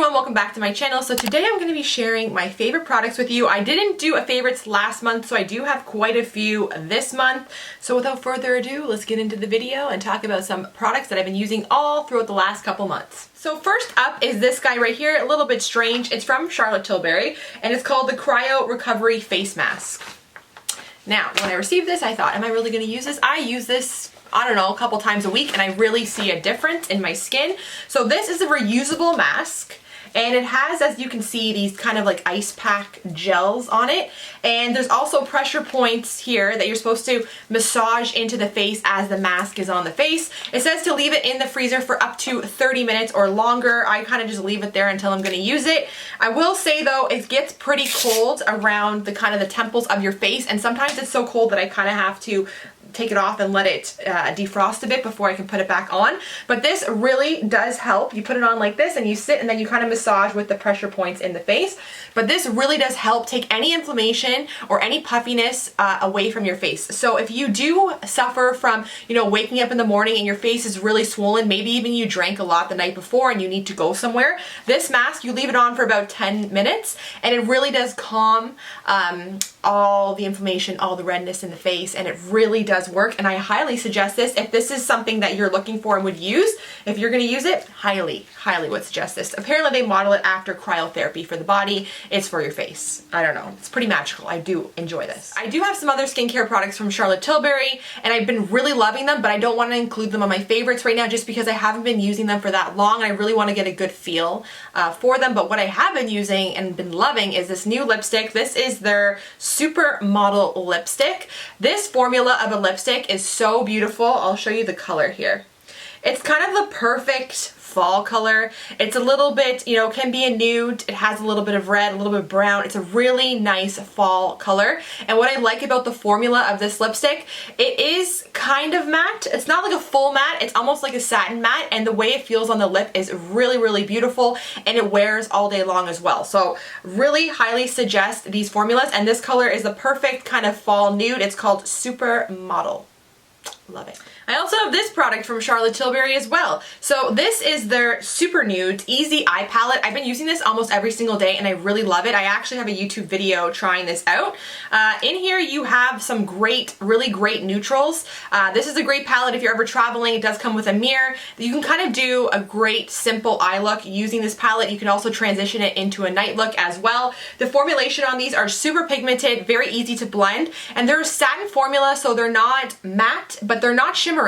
everyone, welcome back to my channel. So today I'm going to be sharing my favorite products with you. I didn't do a favorites last month, so I do have quite a few this month. So without further ado, let's get into the video and talk about some products that I've been using all throughout the last couple months. So first up is this guy right here, a little bit strange. It's from Tilbury and it's called the Cryo Recovery Face Mask. Now, when I received this, I thought, am I really going to use this? I use this, I don't know, a couple times a week, and I really see a difference in my skin. So this is a reusable mask, and it has, as you can see, these kind of like ice pack gels on it. And there's also pressure points here that you're supposed to massage into the face as the mask is on the face. It says to leave it in the freezer for up to 30 minutes or longer. I kind of just leave it there until I'm going to use it. I will say though, it gets pretty cold around the kind of the temples of your face, and sometimes it's so cold that I kind of have to take it off and let it defrost a bit before I can put it back on. But this really does help. You put it on like this and you sit and then you kind of massage with the pressure points in the face. But this really does help take any inflammation or any puffiness away from your face. So if you do suffer from, you know, waking up in the morning and your face is really swollen, maybe even you drank a lot the night before and you need to go somewhere, this mask, you leave it on for about 10 minutes and it really does calm all the inflammation, all the redness in the face, and it really does work. And I highly suggest this if this is something that you're looking for and would use. If you're going to use it, highly would suggest this. Apparently they model it after cryotherapy for the body. It's for your face. I don't know. It's pretty magical. I do enjoy this. I do have some other skincare products from Tilbury, and I've been really loving them, but I don't want to include them on my favorites right now just because I haven't been using them for that long. I really want to get a good feel for them. But what I have been using and been loving is this new lipstick. This is their Supermodel lipstick. This formula of a lipstick is so beautiful. I'll show you the color here. It's kind of the perfect fall color. It's a little bit, you know, can be a nude. It has a little bit of red, a little bit of brown. It's a really nice fall color. And what I like about the formula of this lipstick, it is kind of matte. It's not like a full matte. It's almost like a satin matte. And the way it feels on the lip is really beautiful. And it wears all day long as well. So really highly suggest these formulas. And this color is the perfect kind of fall nude. It's called Supermodel. Love it. I also have this product from Tilbury as well. So this is their Super Nudes Easy Eye Palette. I've been using this almost every single day and I really love it. I actually have a YouTube video trying this out. In here you have some really great neutrals. This is a great palette if you're ever traveling. It does come with a mirror. You can kind of do a great simple eye look using this palette. You can also transition it into a night look as well. The formulation on these are super pigmented, very easy to blend, and they're a satin formula, so they're not matte, but they're not shimmery.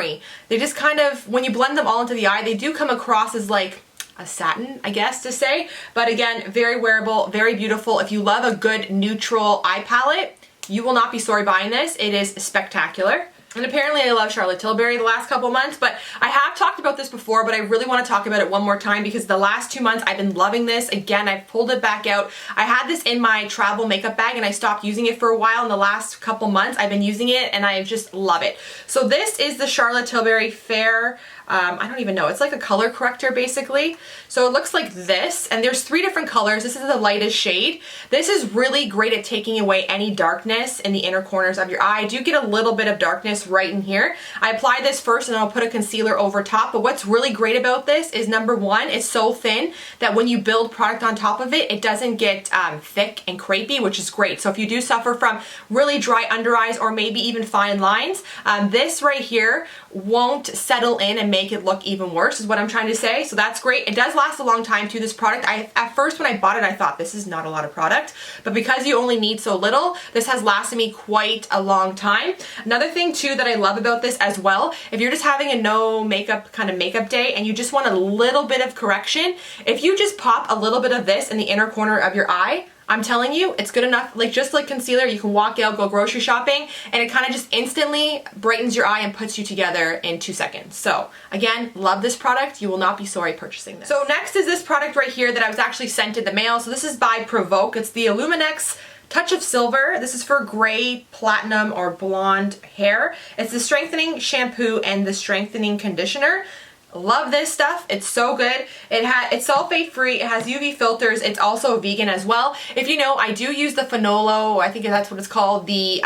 They just kind of, when you blend them all into the eye, they do come across as like a satin, I guess to say. But again, very wearable, very beautiful. If you love a good neutral eye palette, you will not be sorry buying this. It is spectacular. And apparently I love Tilbury the last couple months, but I have talked about this before, but I really want to talk about it one more time because the last 2 months I've been loving this. Again, I've pulled it back out. I had this in my travel makeup bag and I stopped using it for a while. In the last couple months I've been using it and I just love it. So this is the Tilbury Fair, I don't even know, it's like a color corrector basically. So it looks like this, and there's 3 different colors. This is the lightest shade. This is really great at taking away any darkness in the inner corners of your eye. I do get a little bit of darkness right in here. I apply this first and I'll put a concealer over top, but what's really great about this is number one, it's so thin that when you build product on top of it, it doesn't get thick and crepey, which is great. So if you do suffer from really dry under eyes or maybe even fine lines, this right here won't settle in and make it look even worse is what I'm trying to say. So that's great. It does last a long time too, this product. At first when I bought it, I thought this is not a lot of product, but because you only need so little, this has lasted me quite a long time. Another thing too that I love about this as well, if you're just having a no makeup kind of makeup day and you just want a little bit of correction, if you just pop a little bit of this in the inner corner of your eye, I'm telling you, it's good enough. Like just like concealer, you can walk out, go grocery shopping, and it kind of just instantly brightens your eye and puts you together in 2 seconds. So again, love this product. You will not be sorry purchasing this. So next is this product right here that I was actually sent in the mail. So this is by Provoke. It's the Illuminex Touch of Silver. This is for gray, platinum, or blonde hair. It's the strengthening shampoo and the strengthening conditioner. Love this stuff. It's so good. It's sulfate free. It has UV filters. It's also vegan as well. If you know, I do use the Fenolo, I think that's what it's called, the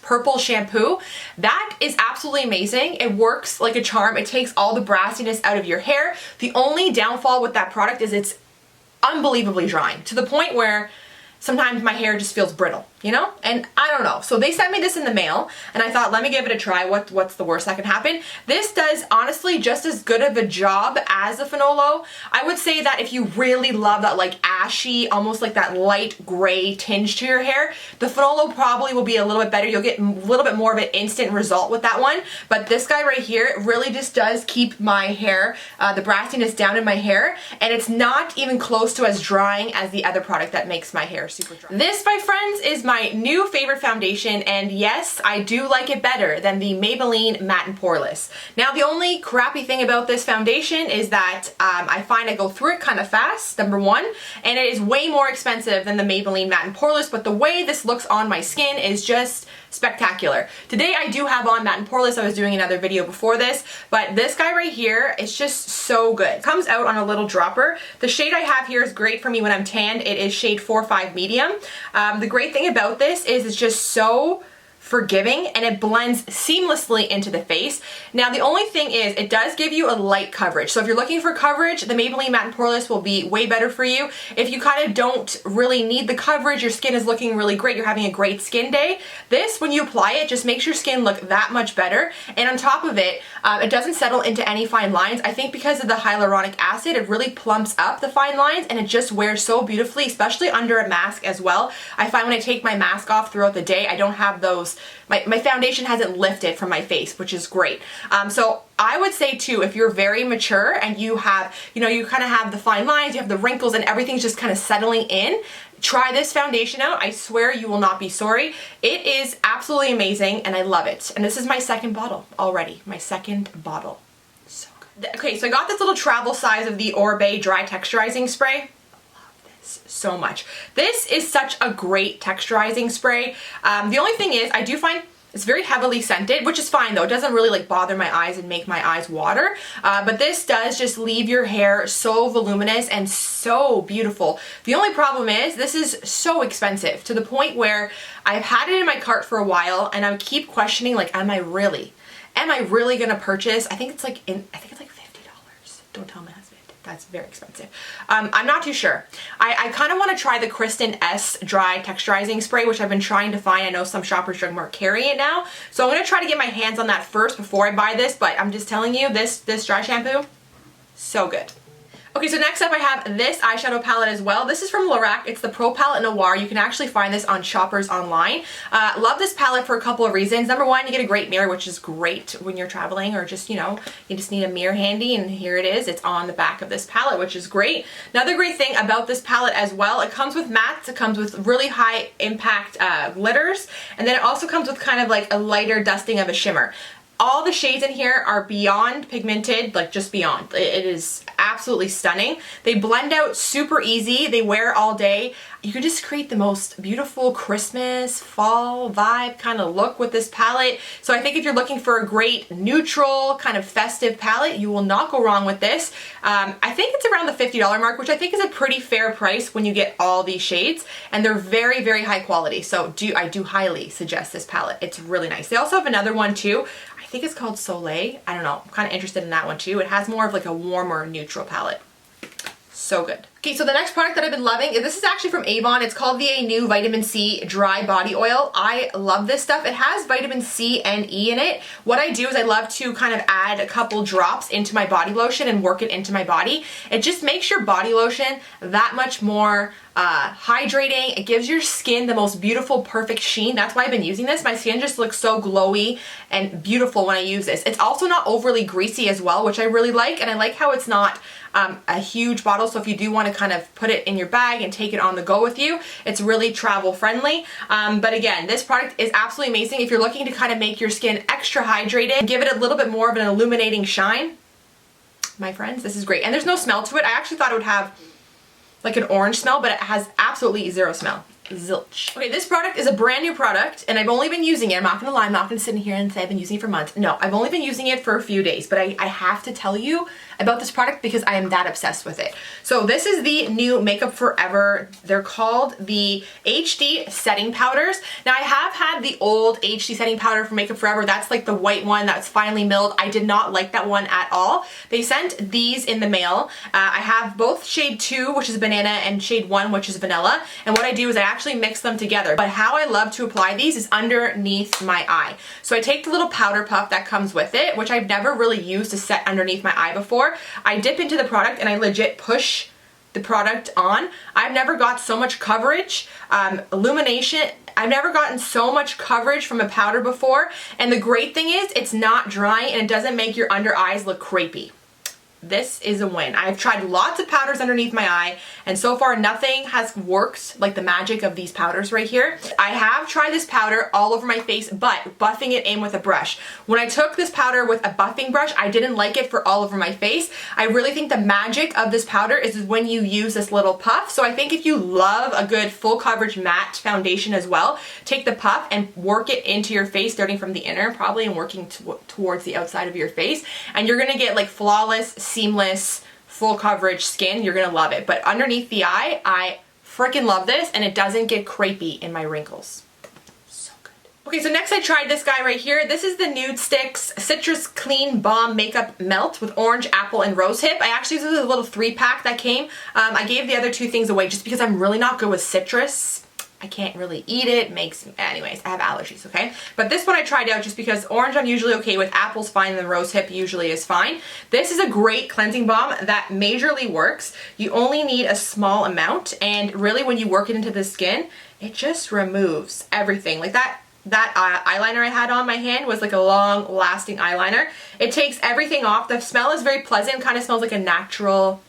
purple shampoo. That is absolutely amazing. It works like a charm. It takes all the brassiness out of your hair. The only downfall with that product is it's unbelievably drying, to the point where sometimes my hair just feels brittle, you know? And I don't know. So they sent me this in the mail, and I thought, let me give it a try. What's the worst that can happen? This does honestly just as good of a job as the Fenolo. I would say that if you really love that like ashy, almost like that light gray tinge to your hair, the Fenolo probably will be a little bit better. You'll get a little bit more of an instant result with that one. But this guy right here really just does keep my hair, the brassiness down in my hair, and it's not even close to as drying as the other product that makes my hair super dry. This, my friends, is my new favorite foundation, and yes, I do like it better than the Maybelline Matte and Poreless. Now, the only crappy thing about this foundation is that I find I go through it kind of fast, number one, and it is way more expensive than the Maybelline Matte and Poreless, but the way this looks on my skin is just spectacular. Today I do have on Matte and Poreless. I was doing another video before this, but this guy right here is just so good. It comes out on a little dropper. The shade I have here is great for me when I'm tanned. It is shade 4-5 medium. The great thing about this is it's just so forgiving, and it blends seamlessly into the face. Now, the only thing is it does give you a light coverage. So if you're looking for coverage, the Maybelline Matte and Poreless will be way better for you. If you kind of don't really need the coverage, your skin is looking really great, you're having a great skin day, this, when you apply it, just makes your skin look that much better. And on top of it, it doesn't settle into any fine lines. I think because of the hyaluronic acid, it really plumps up the fine lines, and it just wears so beautifully, especially under a mask as well. I find when I take my mask off throughout the day, I don't have those, my foundation hasn't lifted from my face, which is great. So I would say too, if you're very mature and you have, you know, you kind of have the fine lines, you have the wrinkles, and everything's just kind of settling in, try this foundation out. I swear you will not be sorry. It is absolutely amazing, and I love it. And this is my second bottle already. My second bottle. So good. Okay, so I got this little travel size of the Oribe Dry Texturizing Spray. So much. This is such a great texturizing spray. The only thing is I do find it's very heavily scented, which is fine though. It doesn't really like bother my eyes and make my eyes water. But this does just leave your hair so voluminous and so beautiful. The only problem is this is so expensive, to the point where I've had it in my cart for a while, and I keep questioning, like, am I really gonna purchase? I think it's like $50. Don't tell my husband. That's very expensive. I'm not too sure. I kind of want to try the Kristen S Dry Texturizing Spray, which I've been trying to find. I know some Shoppers Drug Mart carry it now. So I'm going to try to get my hands on that first before I buy this, but I'm just telling you, this dry shampoo, so good. Okay, so next up I have this eyeshadow palette as well. This is from Lorac. It's the Pro Palette Noir. You can actually find this on Shoppers online. Love this palette for a couple of reasons. Number one, you get a great mirror, which is great when you're traveling, or just, you know, you just need a mirror handy, and here it is. It's on the back of this palette, which is great. Another great thing about this palette as well, it comes with mattes, it comes with really high impact glitters, and then it also comes with kind of like a lighter dusting of a shimmer. All the shades in here are beyond pigmented, like just beyond. It is absolutely stunning. They blend out super easy. They wear all day. You can just create the most beautiful Christmas, fall vibe kind of look with this palette. So I think if you're looking for a great neutral kind of festive palette, you will not go wrong with this. I think it's around the $50 mark, which I think is a pretty fair price when you get all these shades, and they're very, very high quality. So I do highly suggest this palette. It's really nice. They also have another one too. I think it's called Soleil. I don't know. I'm kind of interested in that one too. It has more of like a warmer neutral palette. So good. Okay, so the next product that I've been loving, this is actually from Avon. It's called the Anew Vitamin C Dry Body Oil. I love this stuff. It has vitamin C and E in it. What I do is I love to kind of add a couple drops into my body lotion and work it into my body. It just makes your body lotion that much more hydrating. It gives your skin the most beautiful, perfect sheen. That's why I've been using this. My skin just looks so glowy and beautiful when I use this. It's also not overly greasy as well, which I really like, and I like how it's not a huge bottle, so if you do want to kind of put it in your bag and take it on the go with you, it's really travel friendly. But again, this product is absolutely amazing if you're looking to kind of make your skin extra hydrated, give it a little bit more of an illuminating shine. My friends, this is great. And there's no smell to it. I actually thought it would have like an orange smell, but it has absolutely zero smell. Zilch. Okay, this product is a brand new product and I've only been using it. I'm not gonna lie, I'm not gonna sit in here and say I've been using it for months. No, I've only been using it for a few days, but I have to tell you about this product because I am that obsessed with it. So this is the new Makeup Forever. They're called the HD setting powders. Now I have had the old HD setting powder from Makeup Forever. That's like the white one that's finely milled. I did not like that one at all. They sent these in the mail. I have both shade 2, which is banana, and shade 1, which is vanilla. And what I do is I actually mix them together. But how I love to apply these is underneath my eye. So I take the little powder puff that comes with it, which I've never really used to set underneath my eye before. I dip into the product and I legit push the product on. I've never got so much coverage, illumination. I've never gotten so much coverage from a powder before. And the great thing is it's not dry and it doesn't make your under eyes look crepey. This is a win. I've tried lots of powders underneath my eye and so far nothing has worked like the magic of these powders right here. I have tried this powder all over my face, but buffing it in with a brush. When I took this powder with a buffing brush, I didn't like it for all over my face. I really think the magic of this powder is when you use this little puff. So I think if you love a good full coverage matte foundation as well, take the puff and work it into your face, starting from the inner probably and working towards the outside of your face. And you're gonna get like flawless, seamless, full coverage skin. You're gonna love it. But underneath the eye, I freaking love this and it doesn't get crepey in my wrinkles. So good. Okay, so next I tried this guy right here. This is the Nudestix Citrus Clean Balm Makeup Melt with orange, apple, and rosehip. I actually, this is a little 3-pack that came. I gave the other 2 things away just because I'm really not good with citrus. I can't really eat it, anyways, I have allergies, okay? But this one I tried out just because orange I'm usually okay with, apple's fine, and the rosehip usually is fine. This is a great cleansing balm that majorly works. You only need a small amount, and really when you work it into the skin, it just removes everything. Like that eyeliner I had on my hand was like a long lasting eyeliner. It takes everything off. The smell is very pleasant, kind of smells like a natural,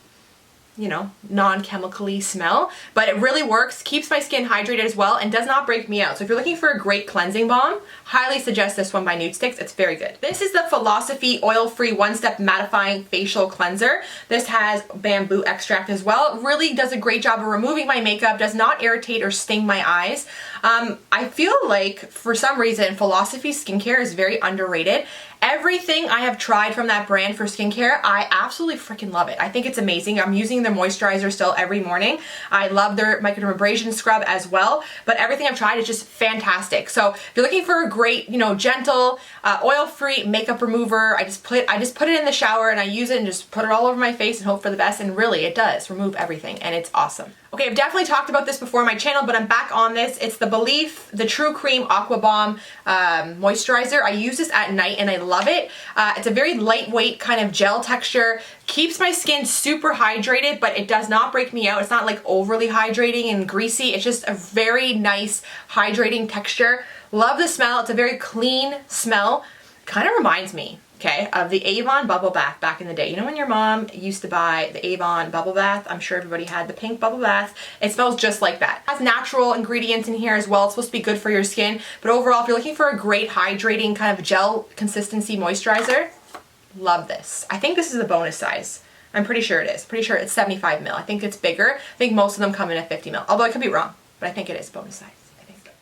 you know, non-chemically smell, but it really works, keeps my skin hydrated as well, and does not break me out. So if you're looking for a great cleansing balm, highly suggest this one by Nudestix. It's very good. This is the Philosophy Oil-Free One-Step Mattifying Facial Cleanser. This has bamboo extract as well. It really does a great job of removing my makeup, does not irritate or sting my eyes. I feel like, for some reason, Philosophy skincare is very underrated. Everything I have tried from that brand for skincare, I absolutely freaking love it. I think it's amazing. I'm using their moisturizer still every morning. I love their microdermabrasion scrub as well, but everything I've tried is just fantastic. So if you're looking for a great, you know, gentle, oil-free makeup remover, I just put it in the shower and I use it and just put it all over my face and hope for the best, and really it does remove everything and it's awesome. Okay, I've definitely talked about this before on my channel, but I'm back on this. It's the Belif, the True Cream Aqua Bomb Moisturizer. I use this at night and I love it. It's a very lightweight kind of gel texture. Keeps my skin super hydrated, but it does not break me out. It's not like overly hydrating and greasy. It's just a very nice hydrating texture. Love the smell. It's a very clean smell. Kind of reminds me, okay, of the Avon bubble bath back in the day. You know when your mom used to buy the Avon bubble bath? I'm sure everybody had the pink bubble bath. It smells just like that. It has natural ingredients in here as well. It's supposed to be good for your skin. But overall, if you're looking for a great hydrating kind of gel consistency moisturizer, love this. I think this is a bonus size. I'm pretty sure it is. Pretty sure it's 75 ml. I think it's bigger. I think most of them come in at 50 ml. Although I could be wrong, but I think it is bonus size.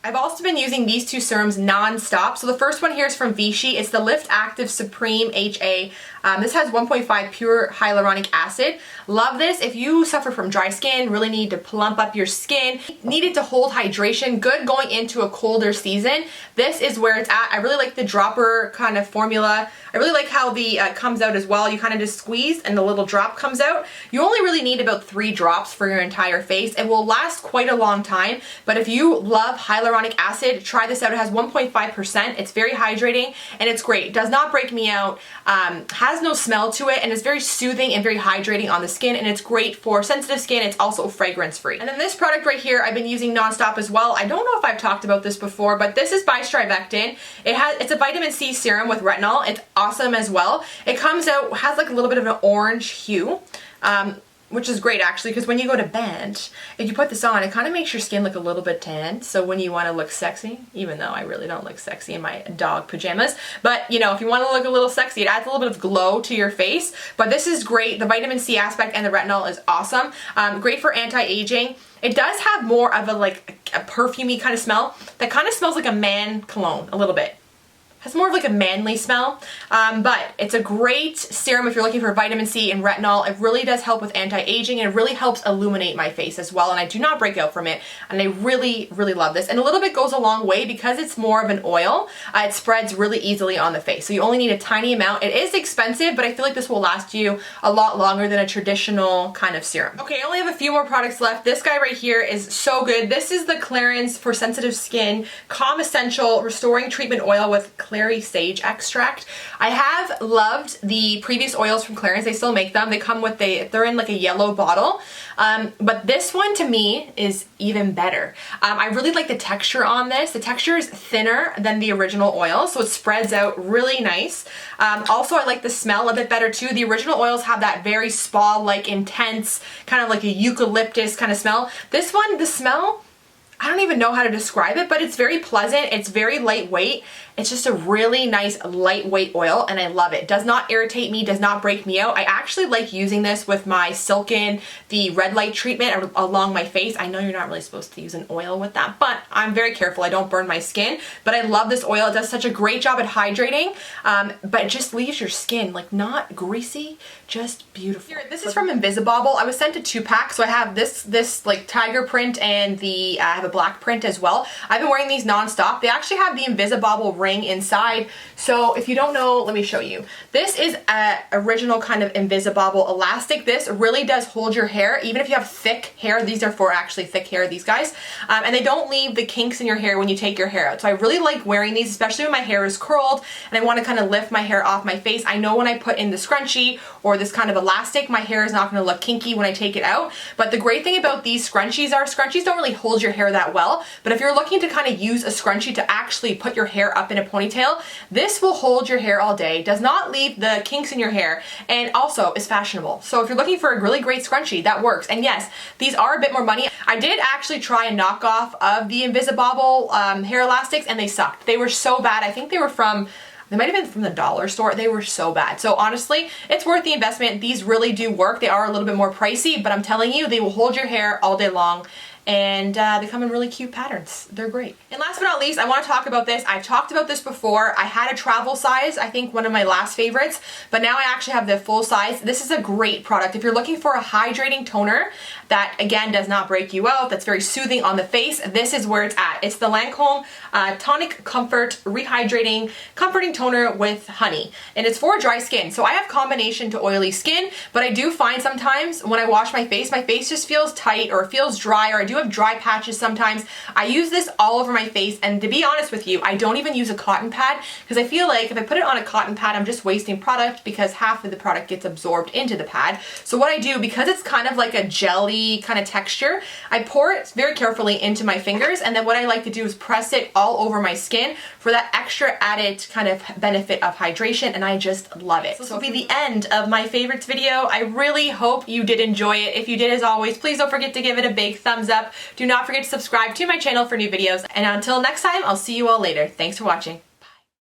I've also been using these 2 serums non-stop. So the first one here is from Vichy. It's the Lift Active Supreme HA. This has 1.5 pure hyaluronic acid. Love this. If you suffer from dry skin, really need to plump up your skin, need it to hold hydration, good going into a colder season, this is where it's at. I really like the dropper kind of formula. I really like how the comes out as well. You kind of just squeeze and the little drop comes out. You only really need about 3 drops for your entire face. It will last quite a long time, but if you love hyaluronic acid, try this out. It has 1.5%. It's very hydrating and it's great. It does not break me out, has no smell to it, and it's very soothing and very hydrating on the skin, and it's great for sensitive skin. It's also fragrance free. And then this product right here I've been using nonstop as well. I don't know if I've talked about this before, but this is by Strivectin. It's a vitamin C serum with retinol. It's awesome as well. It comes out, has like a little bit of an orange hue. which is great actually, because when you go to bed, if you put this on, it kind of makes your skin look a little bit tan. So when you want to look sexy, even though I really don't look sexy in my dog pajamas, but you know, if you want to look a little sexy, it adds a little bit of glow to your face. But this is great. The vitamin C aspect and the retinol is awesome. Great for anti-aging. It does have more of a like a perfumey kind of smell that kind of smells like a man cologne a little bit. Has more of like a manly smell, but it's a great serum if you're looking for vitamin C and retinol. It really does help with anti-aging, and it really helps illuminate my face as well, and I do not break out from it, and I really, really love this. And a little bit goes a long way because it's more of an oil. It spreads really easily on the face, so you only need a tiny amount. It is expensive, but I feel like this will last you a lot longer than a traditional kind of serum. Okay, I only have a few more products left. This guy right here is so good. This is the Clarins for sensitive skin Calm Essential Restoring Treatment Oil with Clary Sage Extract. I have loved the previous oils from Clarins. They still make them. They come with they're in like a yellow bottle. But this one to me is even better. I really like the texture on this. The texture is thinner than the original oil, so it spreads out really nice. Also, I like the smell a bit better too. The original oils have that very spa-like intense, kind of like a eucalyptus kind of smell. This one, the smell, I don't even know how to describe it, but it's very pleasant. It's very lightweight. It's just a really nice lightweight oil, and I love it. Does not irritate me, does not break me out. I actually like using this with my Silken, the red light treatment along my face. I know you're not really supposed to use an oil with that, but I'm very careful. I don't burn my skin, but I love this oil. It does such a great job at hydrating, but it just leaves your skin like not greasy, just beautiful. Here, this is from Invisibobble. I was sent a 2-pack, so I have this like tiger print and I have a black print as well. I've been wearing these non-stop. They actually have the Invisibobble ring inside. So if you don't know, let me show you. This is a original kind of Invisibobble elastic. This really does hold your hair, even if you have thick hair. These are for actually thick hair, these guys. And they don't leave the kinks in your hair when you take your hair out. So I really like wearing these, especially when my hair is curled and I want to kind of lift my hair off my face. I know when I put in the scrunchie or this kind of elastic, my hair is not going to look kinky when I take it out. But the great thing about these scrunchies don't really hold your hair that well. But if you're looking to kind of use a scrunchie to actually put your hair up in a ponytail, this will hold your hair all day, does not leave the kinks in your hair, and also is fashionable. So if you're looking for a really great scrunchie, that works. And yes, these are a bit more money. I did actually try a knockoff of the Invisibobble hair elastics, and they sucked. They were so bad. I think they might have been from the dollar store. They were so bad. So honestly, it's worth the investment. These really do work. They are a little bit more pricey, but I'm telling you, they will hold your hair all day long. And they come in really cute patterns. They're great. And last but not least, I want to talk about this. I've talked about this before. I had a travel size, I think one of my last favorites, but now I actually have the full size. This is a great product. If you're looking for a hydrating toner that, again, does not break you out, that's very soothing on the face, this is where it's at. It's the Lancome Tonic Comfort Rehydrating Comforting Toner with Honey. And it's for dry skin. So I have combination to oily skin, but I do find sometimes when I wash my face just feels tight or it feels dry, or I do have dry patches sometimes. I use this all over my face, and to be honest with you, I don't even use a cotton pad because I feel like if I put it on a cotton pad, I'm just wasting product because half of the product gets absorbed into the pad. So what I do, because it's kind of like a jelly kind of texture, I pour it very carefully into my fingers, and then what I like to do is press it all over my skin for that extra added kind of benefit of hydration, and I just love it. So this will be the end of my favorites video. I really hope you did enjoy it. If you did, as always, please don't forget to give it a big thumbs up. Do not forget to subscribe to my channel for new videos. And until next time, I'll see you all later. Thanks for watching.